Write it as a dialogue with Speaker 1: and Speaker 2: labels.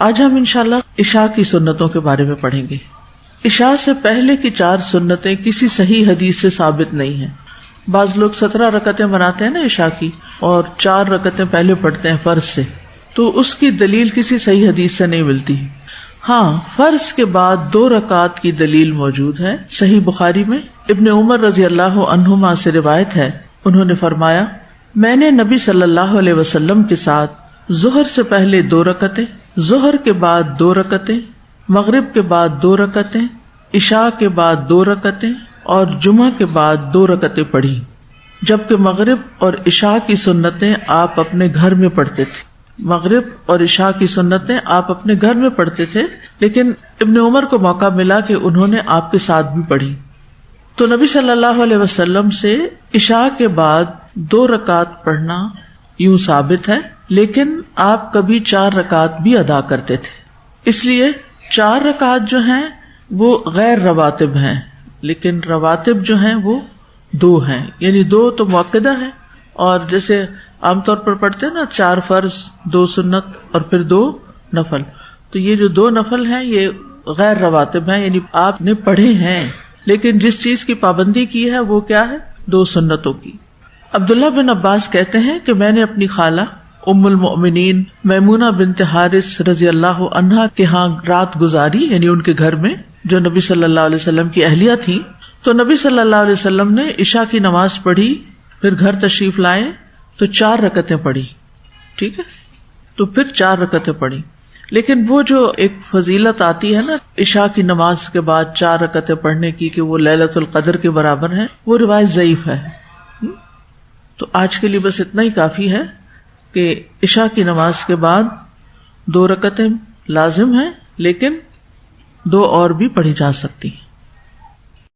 Speaker 1: آج ہم انشاءاللہ عشاء کی سنتوں کے بارے میں پڑھیں گے. عشاء سے پہلے کی 4 سنتیں کسی صحیح حدیث سے ثابت نہیں ہیں. بعض لوگ 17 رکعتیں بناتے ہیں نا عشاء کی، اور 4 رکعتیں پہلے پڑھتے ہیں فرض سے، تو اس کی دلیل کسی صحیح حدیث سے نہیں ملتی. ہاں، فرض کے بعد 2 رکعت کی دلیل موجود ہے. صحیح بخاری میں ابن عمر رضی اللہ عنہما سے روایت ہے، انہوں نے فرمایا، میں نے نبی صلی اللہ علیہ وسلم کے ساتھ ظہر سے پہلے 2 رکعتیں، ظہر کے بعد 2 رکعتیں، مغرب کے بعد 2 رکعتیں، عشاء کے بعد 2 رکعتیں اور جمعہ کے بعد 2 رکعتیں پڑھی، جبکہ مغرب اور عشاء کی سنتیں آپ اپنے گھر میں پڑھتے تھے. مغرب اور عشاء کی سنتیں آپ اپنے گھر میں پڑھتے تھے، لیکن ابن عمر کو موقع ملا کہ انہوں نے آپ کے ساتھ بھی پڑھی. تو نبی صلی اللہ علیہ وسلم سے عشاء کے بعد 2 رکعت پڑھنا یوں ثابت ہے، لیکن آپ کبھی 4 رکعت بھی ادا کرتے تھے. اس لیے 4 رکعت جو ہیں وہ غیر رواتب ہیں، لیکن رواتب جو ہیں وہ 2 ہیں، یعنی 2 تو مؤکدہ ہیں، اور جیسے عام طور پر پڑھتے ہیں نا 4 فرض 2 سنت اور پھر 2 نفل، تو یہ جو 2 نفل ہیں یہ غیر رواتب ہیں، یعنی آپ نے پڑھے ہیں، لیکن جس چیز کی پابندی کی ہے وہ کیا ہے؟ 2 سنتوں کی. عبداللہ بن عباس کہتے ہیں کہ میں نے اپنی خالہ ام المؤمنین میمونہ بنت حارث رضی اللہ عنہا کے ہاں رات گزاری، یعنی ان کے گھر میں، جو نبی صلی اللہ علیہ وسلم کی اہلیہ تھی. تو نبی صلی اللہ علیہ وسلم نے عشاء کی نماز پڑھی، پھر گھر تشریف لائے تو 4 رکعتیں پڑھی. ٹھیک ہے، تو پھر 4 رکعتیں پڑھی. لیکن وہ جو ایک فضیلت آتی ہے نا عشاء کی نماز کے بعد 4 رکعتیں پڑھنے کی کہ وہ لیلۃ القدر کے برابر ہے، وہ روایت ضعیف ہے. تو آج کے لیے بس اتنا ہی کافی ہے کہ عشاء کی نماز کے بعد 2 رکعتیں لازم ہیں، لیکن 2 اور بھی پڑھی جا سکتی ہیں.